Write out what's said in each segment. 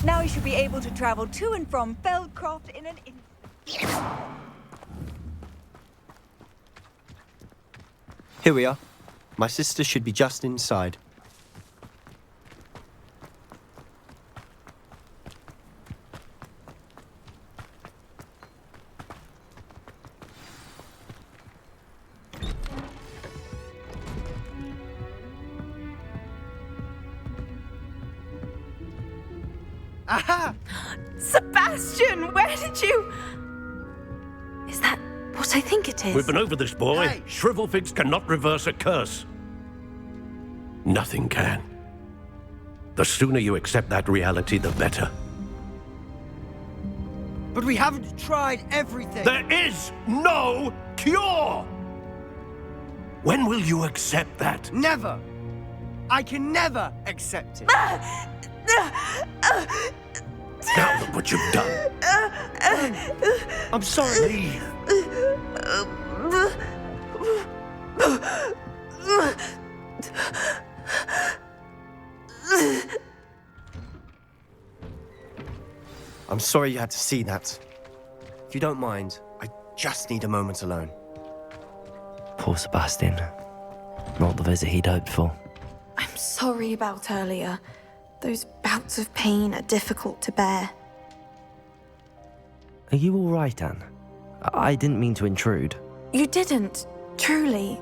Now you should be able to travel to and from Feldcroft in an instant. Here we are. My sister should be just inside. Aha! Sebastian, where did you... Is that what I think it is? We've been over this, boy. Hey. Shrivelfigs cannot reverse a curse. Nothing can. The sooner you accept that reality, the better. But we haven't tried everything. There is no cure! When will you accept that? Never. I can never accept it. Now look what you've done. I'm sorry. Leave. I'm sorry you had to see that. If you don't mind, I just need a moment alone. Poor Sebastian. Not the visit he'd hoped for. I'm sorry about earlier. Those bouts of pain are difficult to bear. Are you all right, Anne? I didn't mean to intrude. You didn't, truly.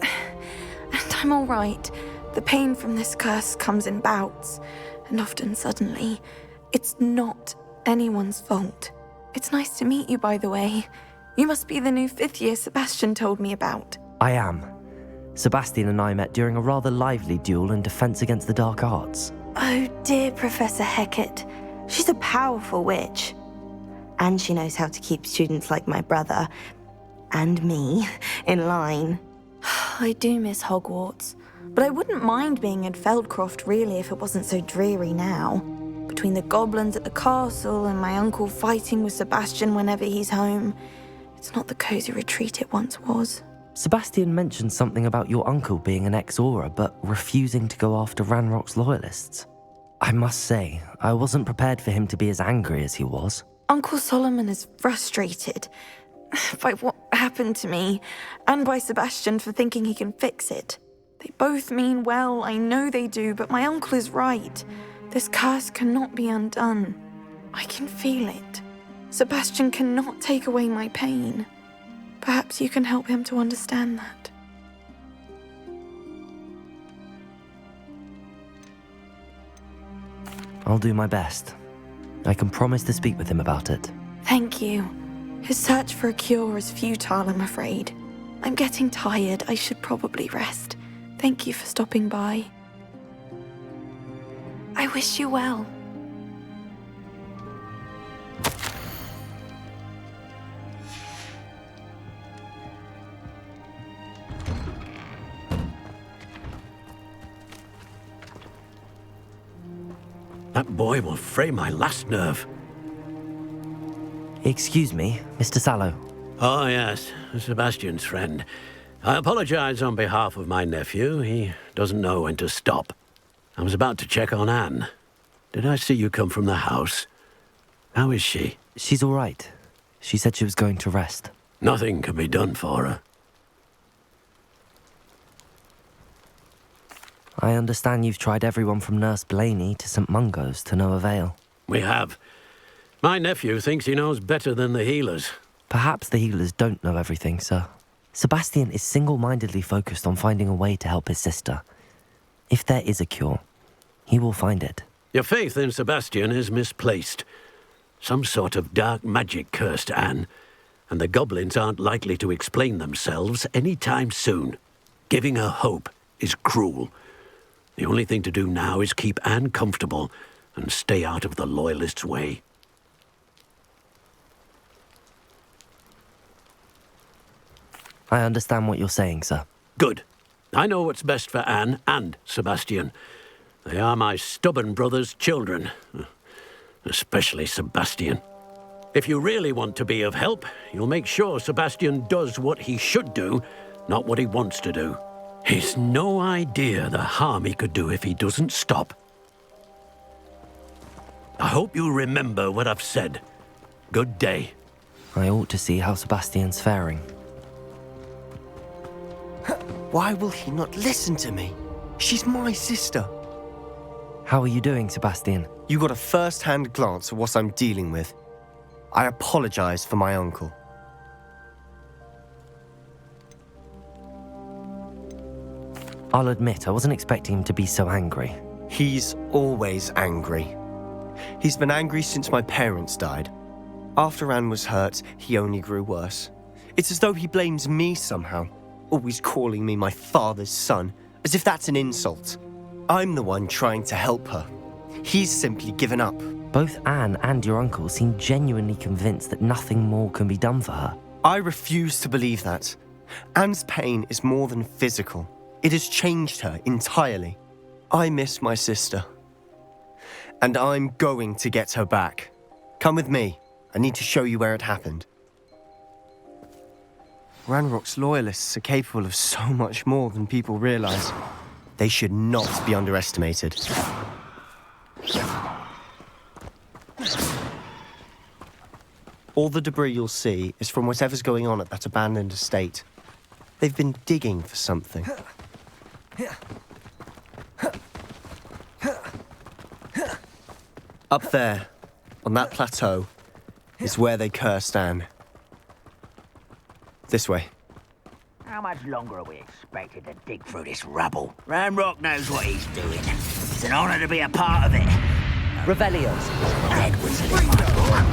And I'm all right. The pain from this curse comes in bouts, and often suddenly. It's not anyone's fault. It's nice to meet you, by the way. You must be the new 5th year Sebastian told me about. I am. Sebastian and I met during a rather lively duel in Defense Against the Dark Arts. Oh dear, Professor Hecat. She's a powerful witch. And she knows how to keep students like my brother, and me, in line. I do miss Hogwarts, but I wouldn't mind being in Feldcroft really if it wasn't so dreary now. Between the goblins at the castle and my uncle fighting with Sebastian whenever he's home, it's not the cozy retreat it once was. Sebastian mentioned something about your uncle being an ex-Auror, but refusing to go after Ranrock's loyalists. I must say, I wasn't prepared for him to be as angry as he was. Uncle Solomon is frustrated by what happened to me, and by Sebastian for thinking he can fix it. They both mean well, I know they do, but my uncle is right. This curse cannot be undone. I can feel it. Sebastian cannot take away my pain. Perhaps you can help him to understand that. I'll do my best. I can promise to speak with him about it. Thank you. His search for a cure is futile, I'm afraid. I'm getting tired. I should probably rest. Thank you for stopping by. I wish you well. That boy will fray my last nerve. Excuse me, Mr. Sallow. Oh, yes, Sebastian's friend. I apologize on behalf of my nephew. He doesn't know when to stop. I was about to check on Anne. Did I see you come from the house? How is she? She's all right. She said she was going to rest. Nothing can be done for her. I understand you've tried everyone from Nurse Blaney to St. Mungo's to no avail. We have. My nephew thinks he knows better than the healers. Perhaps the healers don't know everything, sir. Sebastian is single-mindedly focused on finding a way to help his sister. If there is a cure, he will find it. Your faith in Sebastian is misplaced. Some sort of dark magic cursed Anne, and the goblins aren't likely to explain themselves any time soon. Giving her hope is cruel. The only thing to do now is keep Anne comfortable and stay out of the Loyalists' way. I understand what you're saying, sir. Good. I know what's best for Anne and Sebastian. They are my stubborn brother's children. Especially Sebastian. If you really want to be of help, you'll make sure Sebastian does what he should do, not what he wants to do. He's no idea the harm he could do if he doesn't stop. I hope you remember what I've said. Good day. I ought to see how Sebastian's faring. Why will he not listen to me? She's my sister. How are you doing, Sebastian? You got a first-hand glance at what I'm dealing with. I apologize for my uncle. I'll admit, I wasn't expecting him to be so angry. He's always angry. He's been angry since my parents died. After Anne was hurt, he only grew worse. It's as though he blames me somehow, always calling me my father's son, as if that's an insult. I'm the one trying to help her. He's simply given up. Both Anne and your uncle seem genuinely convinced that nothing more can be done for her. I refuse to believe that. Anne's pain is more than physical. It has changed her entirely. I miss my sister. And I'm going to get her back. Come with me. I need to show you where it happened. Ranrock's loyalists are capable of so much more than people realize. They should not be underestimated. All the debris you'll see is from whatever's going on at that abandoned estate. They've been digging for something. Up there, on that plateau, is where they cursed Anne. This way. How much longer are we expected to dig through this rubble? Ranrock knows what he's doing. It's an honor to be a part of it. Revelios. Dead whistle in my book.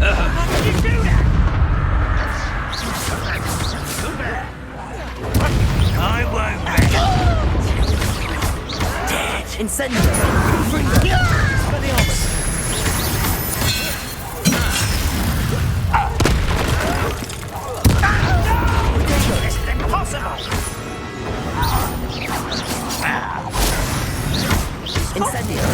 How did you do that? I won't rest. Dead. Incendio. Expelliarmus. This is impossible. Incendio.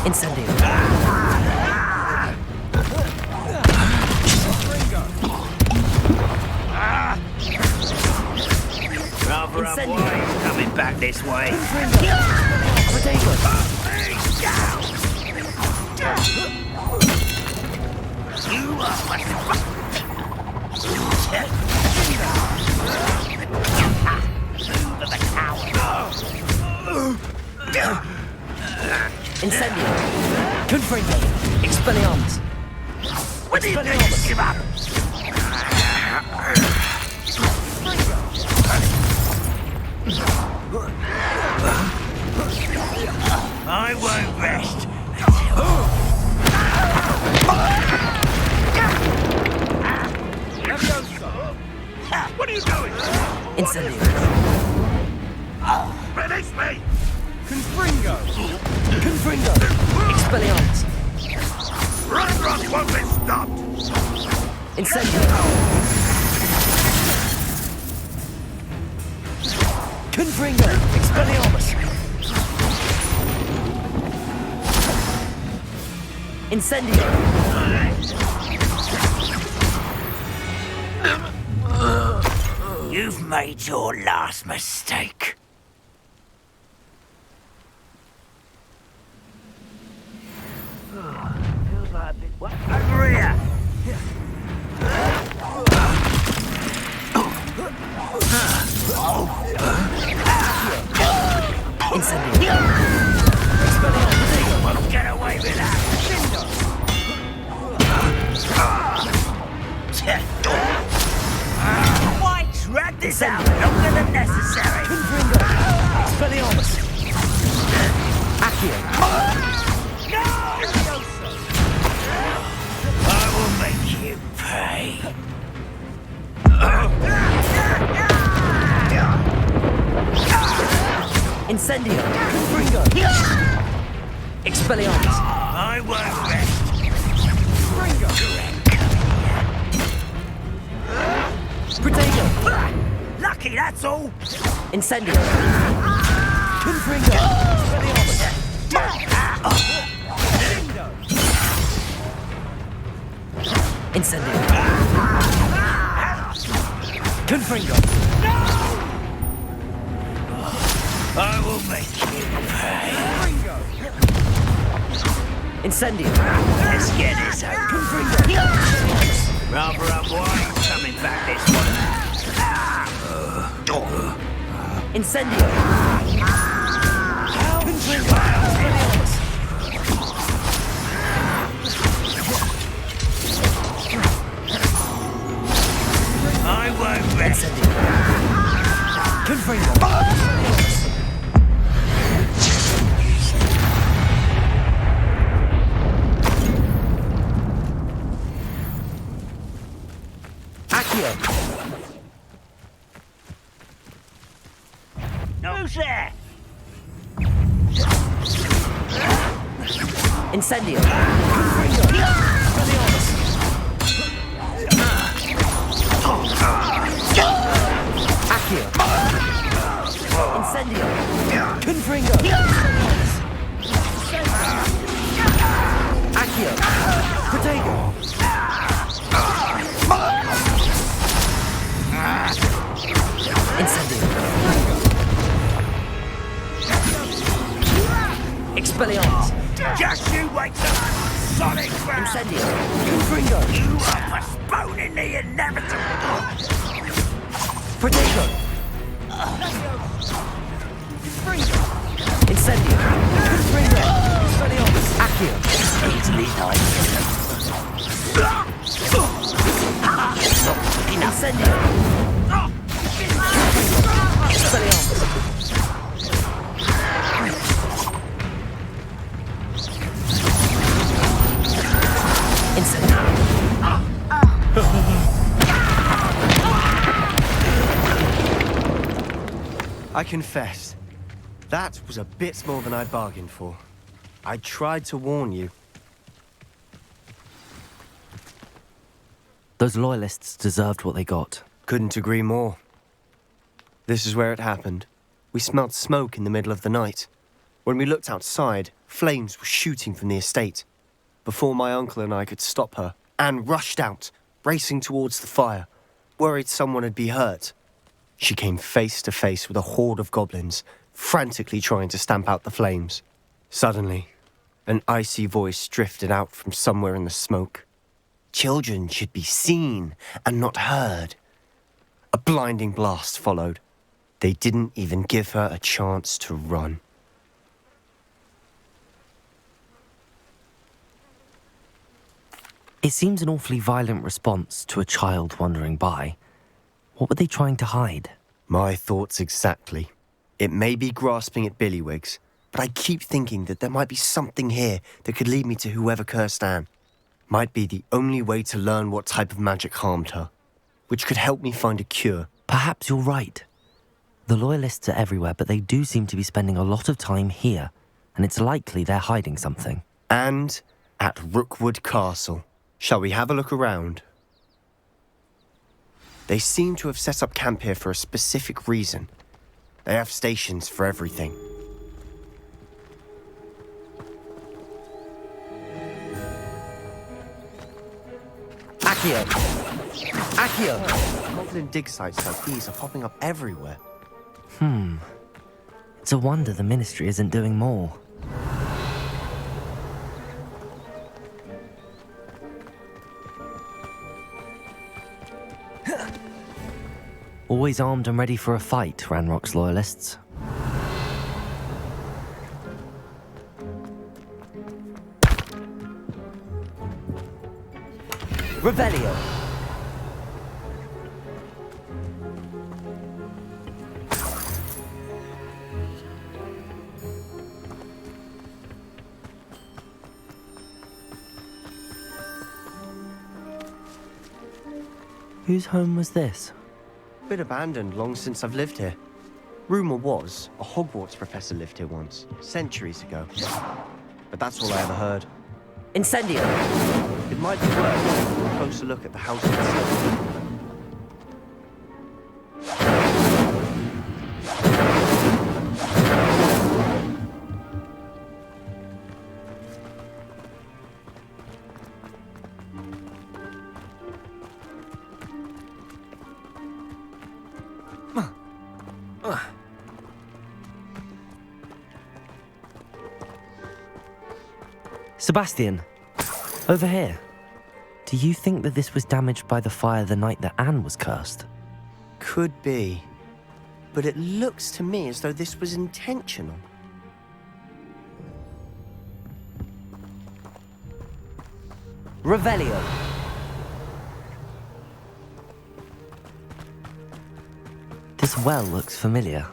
Incendio. Rather unwise coming back this way. You are Incendio. Confringo. Expelliarmus. What do you think? Give up. I won't rest. What are you doing? Incendio. Release me! Confringo! Confringo. Expelliarmus. Ranrock won't be stopped! Incendio. Confringo. Expelliarmus. Incendio. You've made your last mistake. Feels like a bit... What? Over here! Incendio. Won't get away with that! Why drag this out longer than necessary? Confringo. Expelliarmus. Accio. I will make you pay. Incendio. Confringo. Expelliarmus. I won't rest. Protego. Lucky, that's all. Incendio. Confringo. Expelliarmus. Incendio. Confringo. I will make you pay. Incendio. Let's get this over. Rather unwise coming back this way. Incendio. I won't rest. Confringo. Accio. Who's there? Incendio. Accio. Incendio. Confringo. Accio. Protego. Incendio. Expelliarmus. Just you wait till I'm on solid ground. Incendio. Confringo. You are postponing the inevitable. Protego. Incendio. Confringo. Expelliarmus. Accio. Easily done. Incendio. Expelliarmus. Incendio. I confess, that was a bit more than I'd bargained for. I tried to warn you. Those loyalists deserved what they got. Couldn't agree more. This is where it happened. We smelled smoke in the middle of the night. When we looked outside, flames were shooting from the estate. Before my uncle and I could stop her, Anne rushed out, racing towards the fire, worried someone had been hurt. She came face to face with a horde of goblins, frantically trying to stamp out the flames. Suddenly, an icy voice drifted out from somewhere in the smoke. Children should be seen and not heard. A blinding blast followed. They didn't even give her a chance to run. It seems an awfully violent response to a child wandering by. What were they trying to hide? My thoughts exactly. It may be grasping at Billywigs, but I keep thinking that there might be something here that could lead me to whoever cursed Anne. Might be the only way to learn what type of magic harmed her, which could help me find a cure. Perhaps you're right. The loyalists are everywhere, but they do seem to be spending a lot of time here, and it's likely they're hiding something. And at Rookwood Castle. Shall we have a look around? They seem to have set up camp here for a specific reason. They have stations for everything. Accio. Accio. Goblin dig sites like these are popping up everywhere. It's a wonder the Ministry isn't doing more. Always armed and ready for a fight, Ranrock's loyalists. Revelio. Whose home was this? Been abandoned long since I've lived here. Rumour was a Hogwarts professor lived here once, centuries ago. But that's all I ever heard. Incendio. It might be worth taking a closer look at the house itself. Sebastian, over here. Do you think that this was damaged by the fire the night that Anne was cursed? Could be. But it looks to me as though this was intentional. Revelio. This well looks familiar.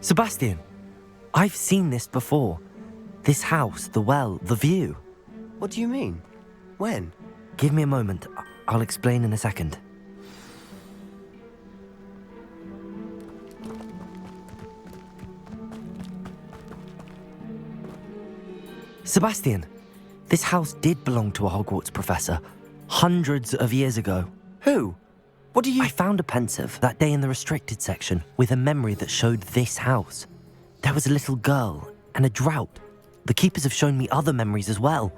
Sebastian, I've seen this before. This house, the well, the view. What do you mean? When? Give me a moment. I'll explain in a second. Sebastian, this house did belong to a Hogwarts professor, hundreds of years ago. Who? What do you... I found a pensive that day in the restricted section with a memory that showed this house. There was a little girl and a drought. The keepers have shown me other memories as well.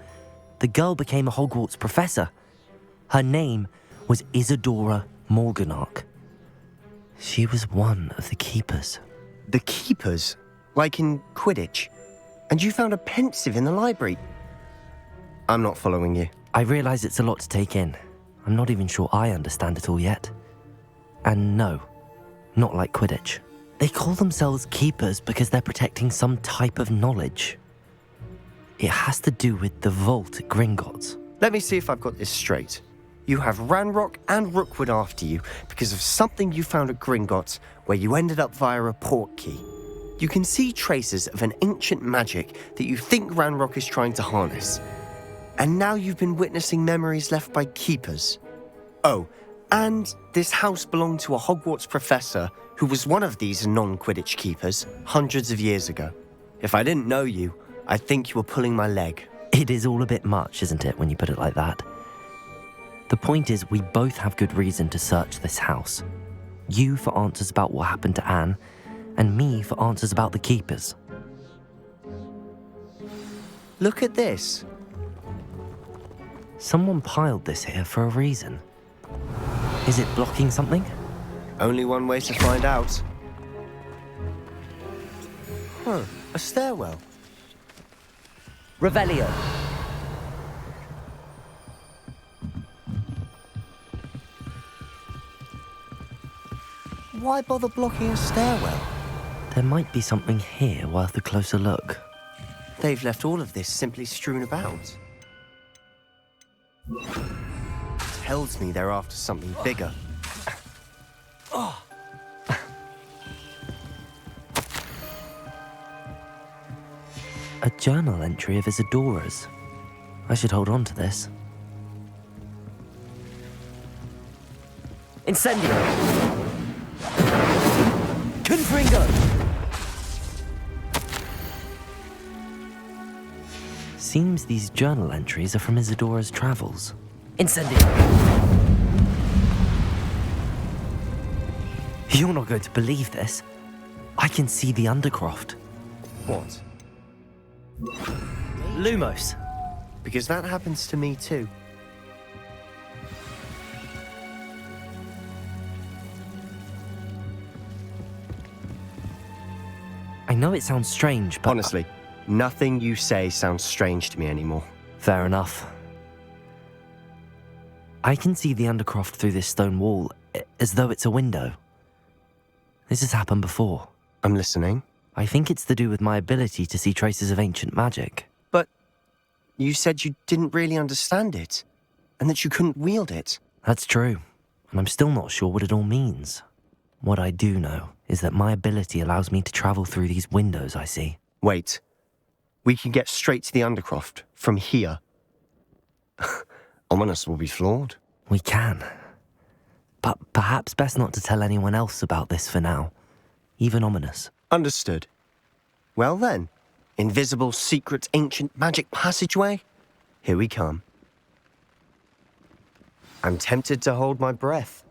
The girl became a Hogwarts professor. Her name was Isadora Morganach. She was one of the keepers. The keepers? Like in Quidditch? And you found a pensive in the library? I'm not following you. I realise it's a lot to take in. I'm not even sure I understand it all yet. And no, not like Quidditch. They call themselves keepers because they're protecting some type of knowledge. It has to do with the vault at Gringotts. Let me see if I've got this straight. You have Ranrock and Rookwood after you because of something you found at Gringotts where you ended up via a portkey. You can see traces of an ancient magic that you think Ranrock is trying to harness. And now you've been witnessing memories left by keepers. Oh, and this house belonged to a Hogwarts professor who was one of these non-Quidditch keepers hundreds of years ago. If I didn't know you, I'd think you were pulling my leg. It is all a bit much, isn't it, when you put it like that? The point is, we both have good reason to search this house. You for answers about what happened to Anne, and me for answers about the keepers. Look at this. Someone piled this here for a reason. Is it blocking something? Only one way to find out. Huh, a stairwell. Revelio. Why bother blocking a stairwell? There might be something here worth a closer look. They've left all of this simply strewn about. Tells me they're after something bigger. A journal entry of Isadora's. I should hold on to this. Incendio. Confringo. Seems these journal entries are from Isadora's travels. Incendio. You're not going to believe this. I can see the Undercroft. What? Lumos. Because that happens to me too. I know it sounds strange, but... Honestly, nothing you say sounds strange to me anymore. Fair enough. I can see the Undercroft through this stone wall, as though it's a window. This has happened before. I'm listening. I think it's to do with my ability to see traces of ancient magic. But you said you didn't really understand it, and that you couldn't wield it. That's true, and I'm still not sure what it all means. What I do know is that my ability allows me to travel through these windows I see. Wait. We can get straight to the Undercroft from here. Ominous will be flawed. We can. But perhaps best not to tell anyone else about this for now. Even Ominous. Understood. Well then, invisible, secret, ancient magic passageway? Here we come. I'm tempted to hold my breath.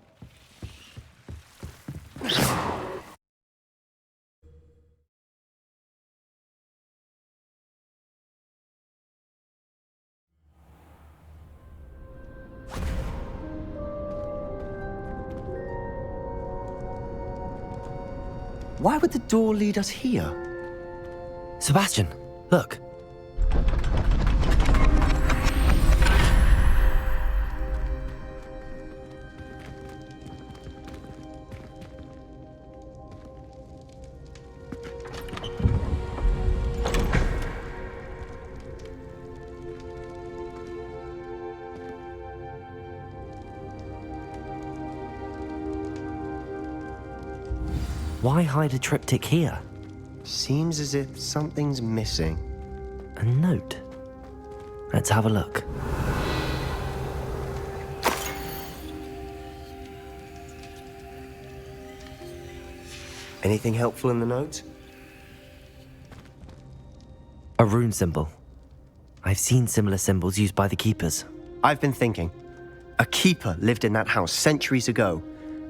Why would the door lead us here? Sebastian, Look. Why hide a triptych here? Seems as if something's missing. A note. Let's have a look. Anything helpful in the note? A rune symbol. I've seen similar symbols used by the keepers. I've been thinking. A keeper lived in that house centuries ago,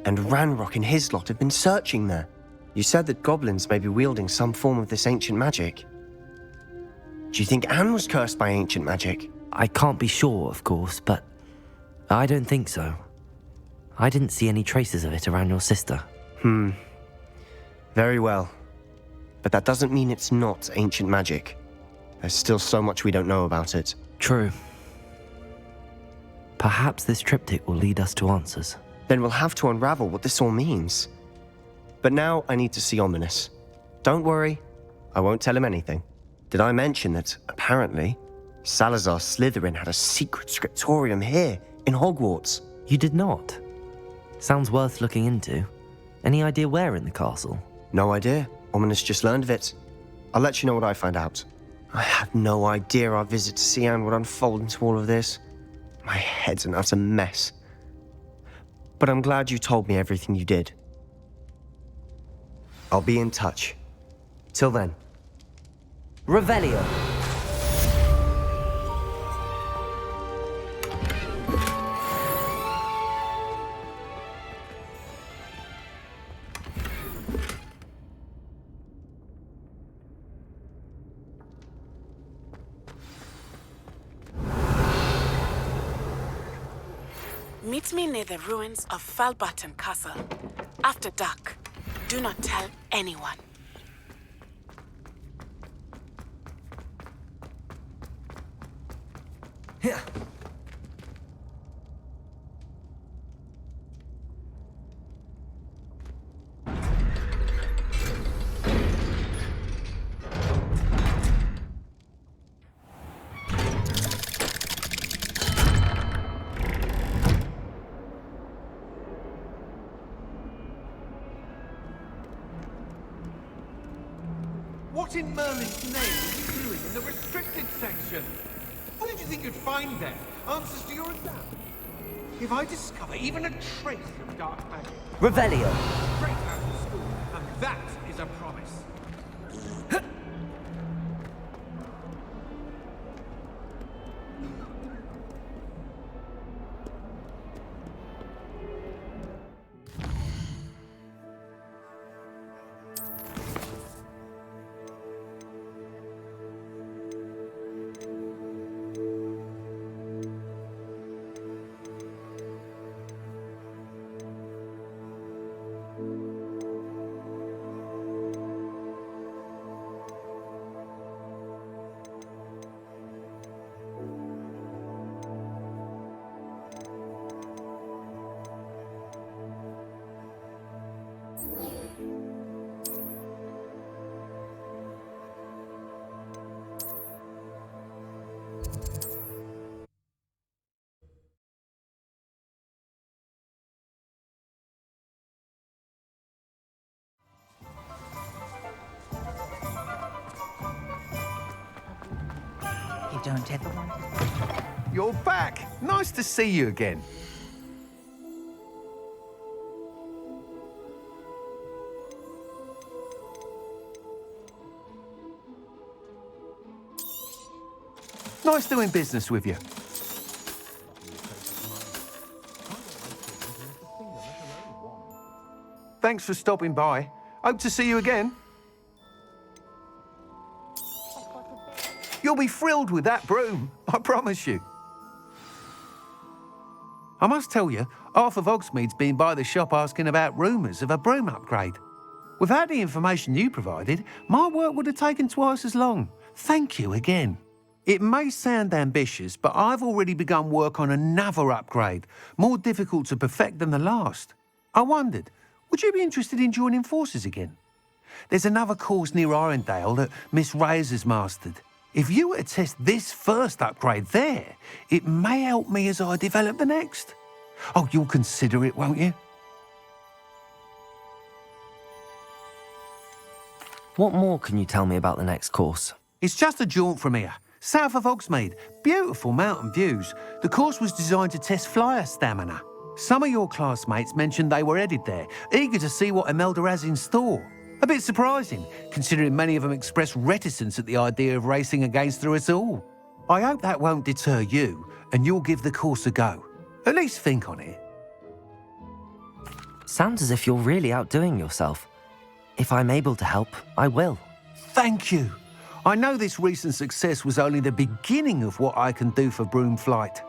and Ranrock and his lot have been searching there. You said that goblins may be wielding some form of this ancient magic. Do you think Anne was cursed by ancient magic? I can't be sure, of course, but I don't think so. I didn't see any traces of it around your sister. Very well. But that doesn't mean it's not ancient magic. There's still so much we don't know about it. True. Perhaps this triptych will lead us to answers. Then we'll have to unravel what this all means. But now I need to see Ominous. Don't worry, I won't tell him anything. Did I mention that, apparently, Salazar Slytherin had a secret scriptorium here in Hogwarts? You did not? Sounds worth looking into. Any idea where in the castle? No idea. Ominous just learned of it. I'll let you know what I find out. I had no idea our visit to Cian would unfold into all of this. My head's an utter mess. But I'm glad you told me everything you did. I'll be in touch. Till then. Revelio. Meet me near the ruins of Falbarton Castle. After dark. Do not tell anyone. Here. What in Merlin's name are you doing in the restricted section? What did you think you'd find there? Answers to your exam? If I discover even a trace of dark magic, Revelio. straight out of school, and that is a promise. You don't ever want to... You're back. Nice to see you again. Nice doing business with you. Thanks for stopping by. Hope to see you again. You'll be thrilled with that broom, I promise you. I must tell you, Arthur Hogsmeade's been by the shop asking about rumours of a broom upgrade. Without the information you provided, my work would have taken twice as long, thank you again. It may sound ambitious, but I've already begun work on another upgrade, more difficult to perfect than the last. I wondered, would you be interested in joining forces again? There's another course near Irondale that Miss Reyes has mastered. If you were to test this first upgrade there, it may help me as I develop the next. Oh, you'll consider it, won't you? What more can you tell me about the next course? It's just a jaunt from here, south of Hogsmeade. Beautiful mountain views. The course was designed to test flyer stamina. Some of your classmates mentioned they were headed there, eager to see what Imelda has in store. A bit surprising, considering many of them expressed reticence at the idea of racing against us all. I hope that won't deter you, and you'll give the course a go. At least think on it. Sounds as if you're really outdoing yourself. If I'm able to help, I will. Thank you. I know this recent success was only the beginning of what I can do for Broomflight.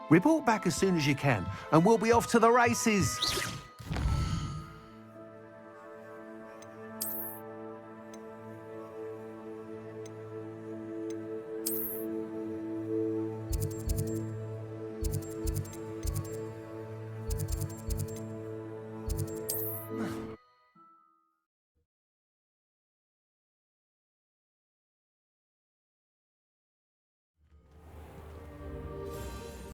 Report back as soon as you can, and we'll be off to the races.